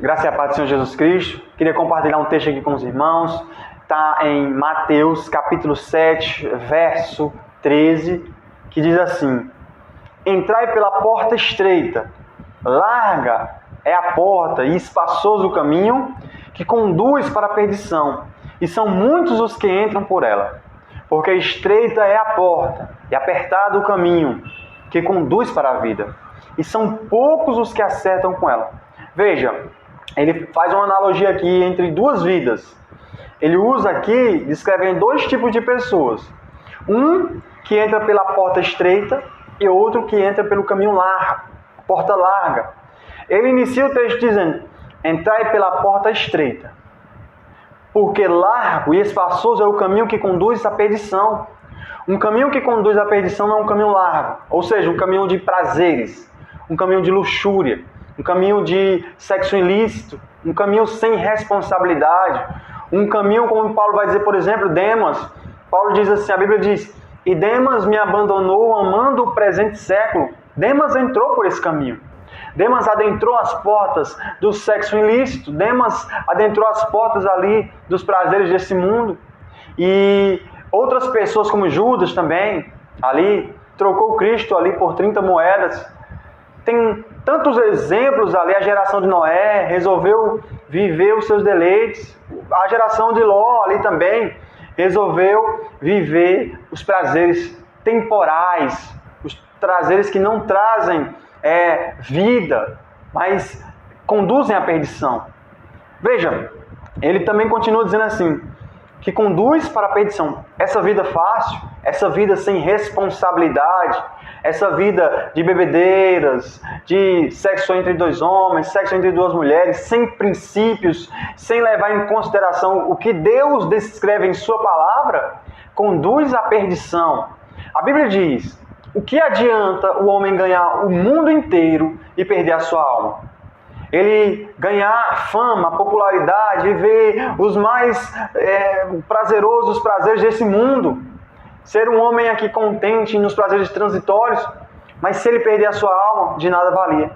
Graça e a paz do Senhor Jesus Cristo. Queria compartilhar um texto aqui com os irmãos. Está em Mateus, capítulo 7, verso 13, que diz assim: Entrai pela porta estreita, larga é a porta e espaçoso o caminho que conduz para a perdição, e são muitos os que entram por ela. Porque estreita é a porta e apertado o caminho que conduz para a vida, e são poucos os que acertam com ela. Veja, ele faz uma analogia aqui entre duas vidas. Ele usa aqui, descrevendo dois tipos de pessoas. Um que entra pela porta estreita e outro que entra pelo caminho largo, porta larga. Ele inicia o texto dizendo: entrai pela porta estreita, porque largo e espaçoso é o caminho que conduz à perdição. Um caminho que conduz à perdição não é um caminho largo, ou seja, um caminho de prazeres, um caminho de luxúria, um caminho de sexo ilícito, um caminho sem responsabilidade, um caminho, como Paulo vai dizer, por exemplo, Demas. Paulo diz assim, a Bíblia diz: e Demas me abandonou amando o presente século. Demas entrou por esse caminho. Demas adentrou as portas do sexo ilícito. Demas adentrou as portas ali dos prazeres desse mundo. E outras pessoas, como Judas também, ali, trocou Cristo ali por 30 moedas. Tem tantos exemplos ali. A geração de Noé resolveu viver os seus deleites. A geração de Ló ali também resolveu viver os prazeres temporais, os prazeres que não trazem vida, mas conduzem à perdição. Veja, ele também continua dizendo assim, que conduz para a perdição. Essa vida fácil, essa vida sem responsabilidade, essa vida de bebedeiras, de sexo entre dois homens, sexo entre duas mulheres, sem princípios, sem levar em consideração o que Deus descreve em sua palavra, conduz à perdição. A Bíblia diz: o que adianta o homem ganhar o mundo inteiro e perder a sua alma? Ele ganhar fama, popularidade, viver os mais prazerosos prazeres desse mundo, ser um homem aqui contente nos prazeres transitórios, mas se ele perder a sua alma, de nada valia.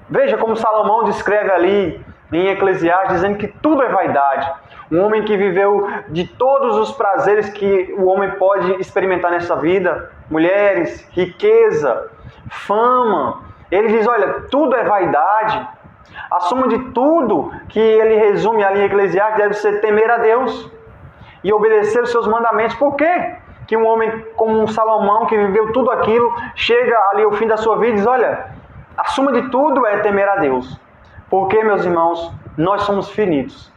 Veja como Salomão descreve ali em Eclesiastes, dizendo que tudo é vaidade. Um homem que viveu de todos os prazeres que o homem pode experimentar nessa vida, mulheres, riqueza, fama. Ele diz, olha, tudo é vaidade. A soma de tudo que ele resume ali em Eclesiastes deve ser temer a Deus e obedecer os seus mandamentos. Por quê? Que um homem como um Salomão, que viveu tudo aquilo, chega ali ao fim da sua vida e diz, olha, a soma de tudo é temer a Deus. Porque, meus irmãos, nós somos finitos.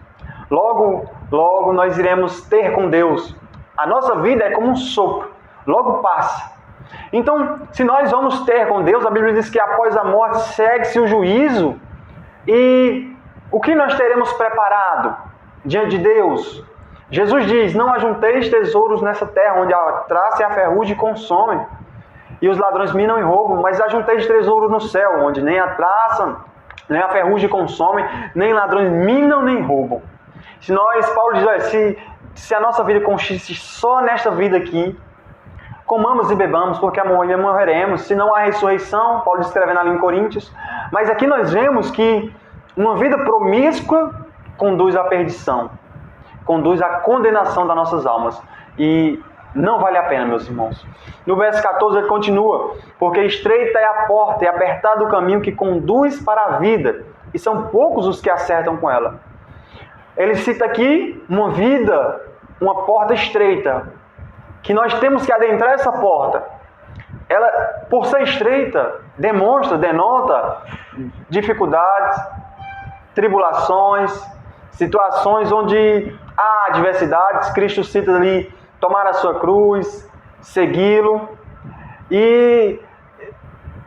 Logo, logo nós iremos ter com Deus. A nossa vida é como um sopro, logo passa. Então, se nós vamos ter com Deus, a Bíblia diz que após a morte segue-se o juízo. E o que nós teremos preparado diante de Deus? Jesus diz, não ajunteis tesouros nessa terra, onde a traça e a ferrugem consomem, e os ladrões minam e roubam, mas ajunteis tesouros no céu, onde nem a traça, nem a ferrugem consomem, nem ladrões minam nem roubam. Paulo diz, olha, se a nossa vida consiste só nesta vida aqui, comamos e bebamos, porque amanhã morreremos. Se não há ressurreição, Paulo descrevendo ali em Coríntios. Mas aqui nós vemos que uma vida promíscua conduz à perdição, conduz à condenação das nossas almas. E não vale a pena, meus irmãos. No verso 14 ele continua, porque estreita é a porta e apertado o caminho que conduz para a vida, e são poucos os que acertam com ela. Ele cita aqui uma vida, uma porta estreita, que nós temos que adentrar essa porta. Ela, por ser estreita, denota dificuldades, tribulações, situações onde há adversidades. Cristo cita ali, tomar a sua cruz, segui-lo. E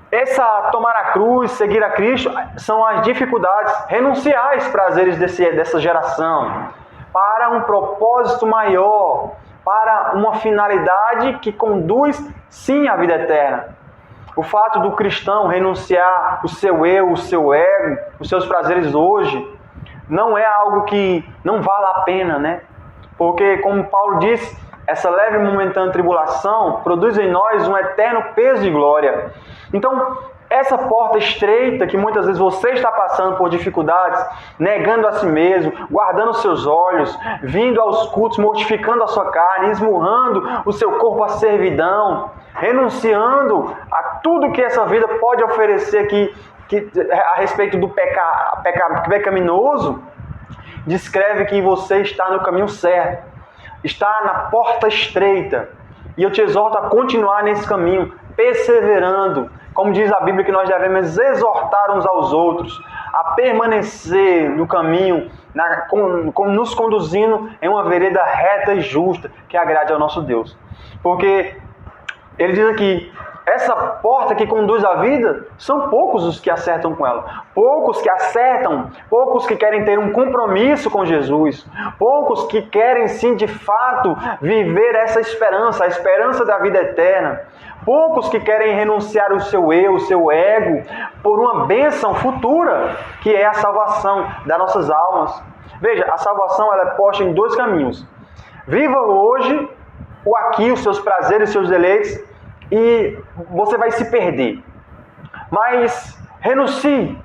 essa tomar a cruz, seguir a Cristo, são as dificuldades, renunciar aos prazeres dessa geração, para um propósito maior, para uma finalidade que conduz, sim, à vida eterna. O fato do cristão renunciar o seu eu, o seu ego, os seus prazeres hoje, não é algo que não vale a pena, né? Porque, como Paulo diz, essa leve e momentânea tribulação produz em nós um eterno peso de glória. Então, Essa porta estreita que muitas vezes você está passando por dificuldades, negando a si mesmo, guardando os seus olhos, vindo aos cultos, mortificando a sua carne, esmurrando o seu corpo à servidão, renunciando a tudo que essa vida pode oferecer a respeito do pecado pecaminoso, descreve que você está no caminho certo, está na porta estreita. E eu te exorto a continuar nesse caminho, perseverando. Como diz a Bíblia, que nós devemos exortar uns aos outros a permanecer no caminho, nos conduzindo em uma vereda reta e justa, que agrade ao nosso Deus. Porque ele diz aqui, essa porta que conduz à vida, são poucos os que acertam com ela. Poucos que acertam, poucos que querem ter um compromisso com Jesus. Poucos que querem sim, de fato, viver essa esperança, a esperança da vida eterna. Poucos que querem renunciar o seu eu, o seu ego, por uma bênção futura, que é a salvação das nossas almas. Veja, a salvação ela é posta em 2 caminhos. Viva hoje, o aqui, os seus prazeres, os seus deleites, e você vai se perder. Mas renuncie,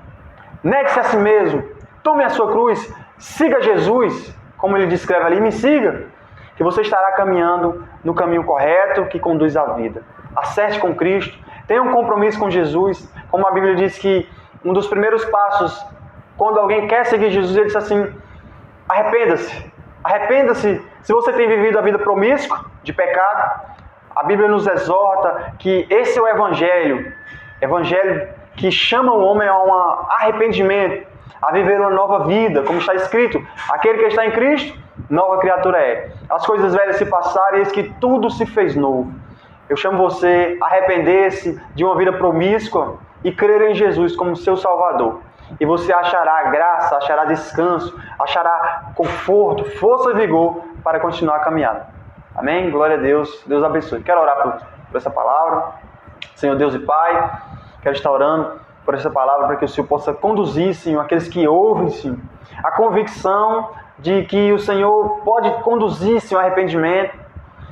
negue-se a si mesmo, tome a sua cruz, siga Jesus, como ele descreve ali, me siga, que você estará caminhando no caminho correto que conduz à vida. Acerte com Cristo, tenha um compromisso com Jesus, como a Bíblia diz que um dos primeiros passos, quando alguém quer seguir Jesus, ele diz assim, arrependa-se, se você tem vivido a vida promíscua, de pecado. A Bíblia nos exorta que esse é o Evangelho que chama o homem a um arrependimento, a viver uma nova vida, como está escrito, aquele que está em Cristo, nova criatura é. As coisas velhas se passaram e eis que tudo se fez novo. Eu chamo você a arrepender-se de uma vida promíscua e crer em Jesus como seu Salvador. E você achará graça, achará descanso, achará conforto, força e vigor para continuar a caminhada. Amém? Glória a Deus. Deus abençoe. Quero orar por essa palavra. Senhor Deus e Pai, quero estar orando por essa palavra para que o Senhor possa conduzir, Senhor, aqueles que ouvem, Senhor, a convicção de que o Senhor pode conduzir, Senhor, ao arrependimento.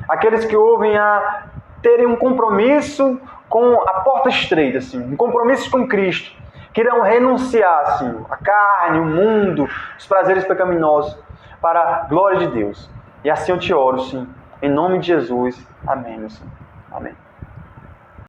Aqueles que ouvem a terem um compromisso com a porta estreita, Senhor, um compromisso com Cristo, que irão renunciar, Senhor, a carne, o mundo, os prazeres pecaminosos, para a glória de Deus. E assim eu te oro, Senhor. Em nome de Jesus. Amém, meu Senhor. Amém.